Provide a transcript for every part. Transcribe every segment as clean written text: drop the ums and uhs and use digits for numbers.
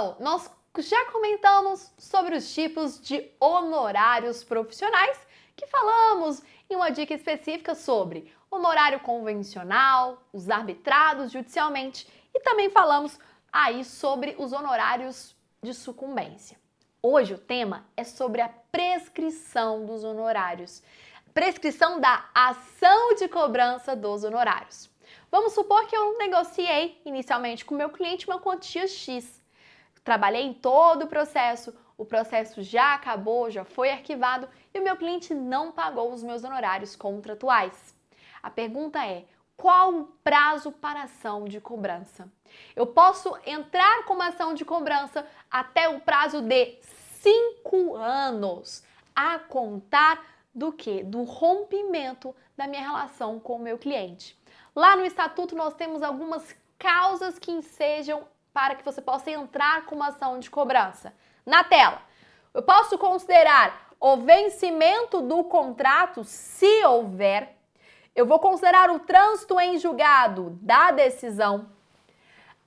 Então, nós já comentamos sobre os tipos de honorários profissionais, que falamos em uma dica específica sobre honorário convencional, os arbitrados judicialmente, e também falamos aí sobre os honorários de sucumbência. Hoje o tema é sobre a prescrição dos honorários, prescrição da ação de cobrança dos honorários. Vamos supor que eu negociei inicialmente com o meu cliente uma quantia X. Trabalhei em todo o processo já acabou, já foi arquivado e o meu cliente não pagou os meus honorários contratuais. A pergunta é: qual o prazo para ação de cobrança? Eu posso entrar com uma ação de cobrança até o prazo de 5 anos, a contar do quê? Do rompimento da minha relação com o meu cliente. Lá no Estatuto nós temos algumas causas que ensejam para que você possa entrar com uma ação de cobrança. Na tela, eu posso considerar o vencimento do contrato, se houver. Eu vou considerar o trânsito em julgado da decisão,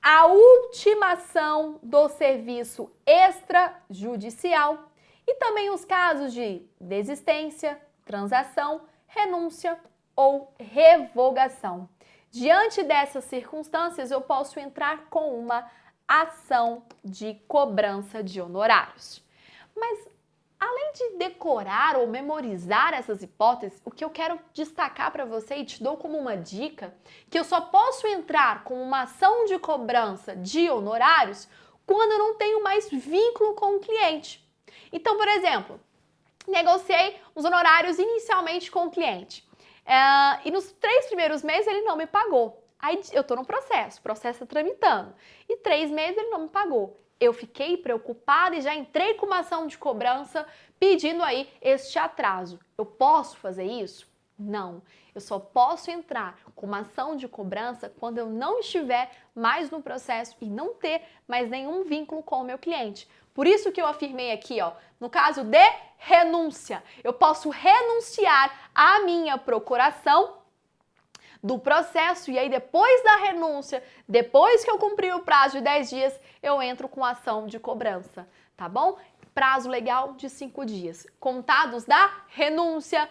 a ultimação do serviço extrajudicial e também os casos de desistência, transação, renúncia ou revogação. Diante dessas circunstâncias, eu posso entrar com uma ação de cobrança de honorários. Mas, além de decorar ou memorizar essas hipóteses, o que eu quero destacar para você e te dou como uma dica, que eu só posso entrar com uma ação de cobrança de honorários quando eu não tenho mais vínculo com o cliente. Então, por exemplo, negociei os honorários inicialmente com o cliente. E nos 3 primeiros meses ele não me pagou. Aí eu estou no processo, o processo está tramitando. E 3 meses ele não me pagou. Eu fiquei preocupada e já entrei com uma ação de cobrança pedindo aí este atraso. Eu posso fazer isso? Não. Eu só posso entrar com uma ação de cobrança quando eu não estiver mais no processo e não ter mais nenhum vínculo com o meu cliente. Por isso que eu afirmei aqui, ó, no caso de renúncia, eu posso renunciar à minha procuração do processo e aí depois da renúncia, depois que eu cumprir o prazo de 10 dias, eu entro com ação de cobrança, tá bom? Prazo legal de 5 dias, contados da renúncia,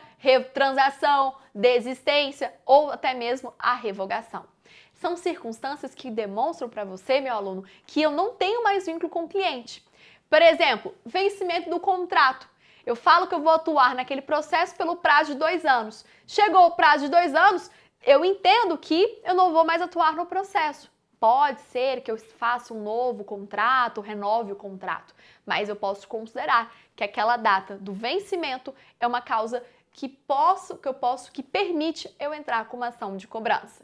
transação, desistência ou até mesmo a revogação. São circunstâncias que demonstram para você, meu aluno, que eu não tenho mais vínculo com o cliente. Por exemplo, vencimento do contrato. Eu falo que eu vou atuar naquele processo pelo prazo de 2 anos. Chegou o prazo de 2 anos, eu entendo que eu não vou mais atuar no processo. Pode ser que eu faça um novo contrato, renove o contrato, mas eu posso considerar que aquela data do vencimento é uma causa que permite eu entrar com uma ação de cobrança.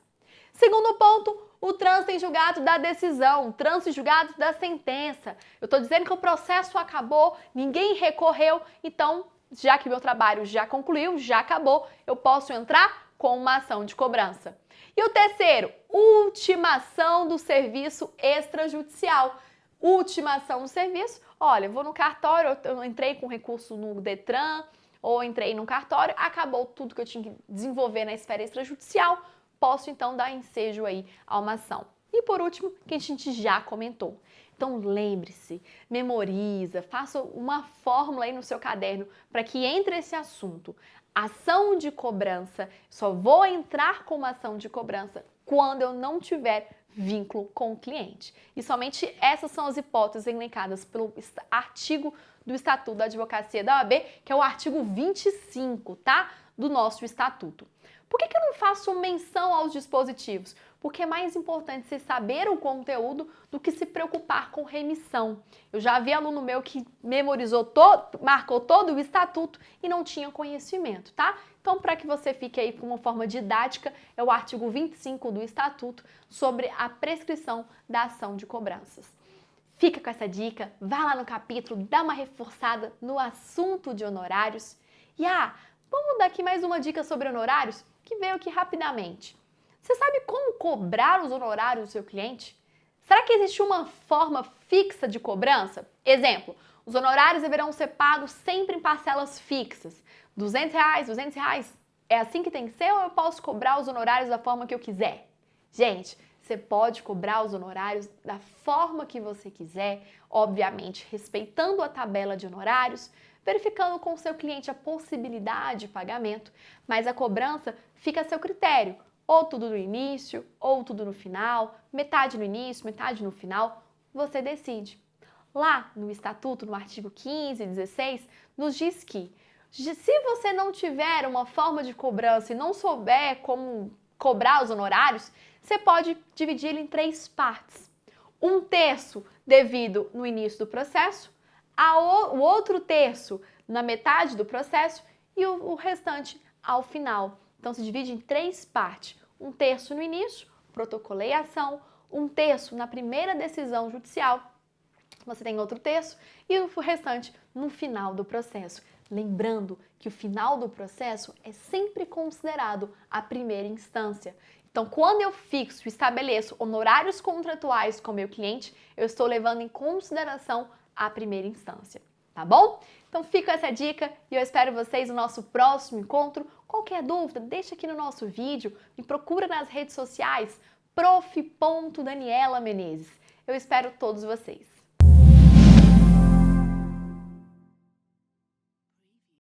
Segundo ponto, o trânsito em julgado da decisão, trânsito em julgado da sentença. Eu estou dizendo que o processo acabou, ninguém recorreu, então, já que meu trabalho já concluiu, já acabou, eu posso entrar com uma ação de cobrança. E o terceiro, ultimação do serviço extrajudicial. Ultimação do serviço, olha, eu vou no cartório, eu entrei com recurso no Detran, ou entrei no cartório, acabou tudo que eu tinha que desenvolver na esfera extrajudicial, posso então dar ensejo aí a uma ação. E por último, que a gente já comentou. Então lembre-se, memoriza, faça uma fórmula aí no seu caderno para que entre esse assunto. Ação de cobrança, só vou entrar com uma ação de cobrança quando eu não tiver vínculo com o cliente. E somente essas são as hipóteses elencadas pelo artigo do Estatuto da Advocacia da OAB, que é o artigo 25, tá? Do nosso Estatuto. Por que eu não faço menção aos dispositivos? Porque é mais importante você saber o conteúdo do que se preocupar com remissão. Eu já vi aluno meu que memorizou marcou todo o estatuto e não tinha conhecimento, tá? Então, para que você fique aí com uma forma didática, é o artigo 25 do estatuto sobre a prescrição da ação de cobranças. Fica com essa dica, vá lá no capítulo, dá uma reforçada no assunto de honorários. E vamos dar aqui mais uma dica sobre honorários que veio aqui rapidamente. Você sabe como cobrar os honorários do seu cliente? Será que existe uma forma fixa de cobrança? Exemplo, os honorários deverão ser pagos sempre em parcelas fixas. R$200, R$200. É assim que tem que ser ou eu posso cobrar os honorários da forma que eu quiser? Gente, Você pode cobrar os honorários da forma que você quiser, obviamente respeitando a tabela de honorários, verificando com o seu cliente a possibilidade de pagamento, mas a cobrança fica a seu critério, ou tudo no início, ou tudo no final, metade no início, metade no final, você decide. Lá no Estatuto, no artigo 15 e 16, nos diz que se você não tiver uma forma de cobrança e não souber como cobrar os honorários, você pode dividi-lo em 3 partes. 1/3 devido no início do processo, o outro terço na metade do processo e o restante ao final. Então se divide em 3 partes. 1/3 no início, protocolei a ação, 1/3 na primeira decisão judicial, você tem outro terço e o restante no final do processo. Lembrando que o final do processo é sempre considerado a primeira instância. Então, quando eu fixo e estabeleço honorários contratuais com meu cliente, eu estou levando em consideração a primeira instância, tá bom? Então, fica essa dica e eu espero vocês no nosso próximo encontro. Qualquer dúvida, deixa aqui no nosso vídeo, me procura nas redes sociais, prof.Daniela Menezes. Eu espero todos vocês.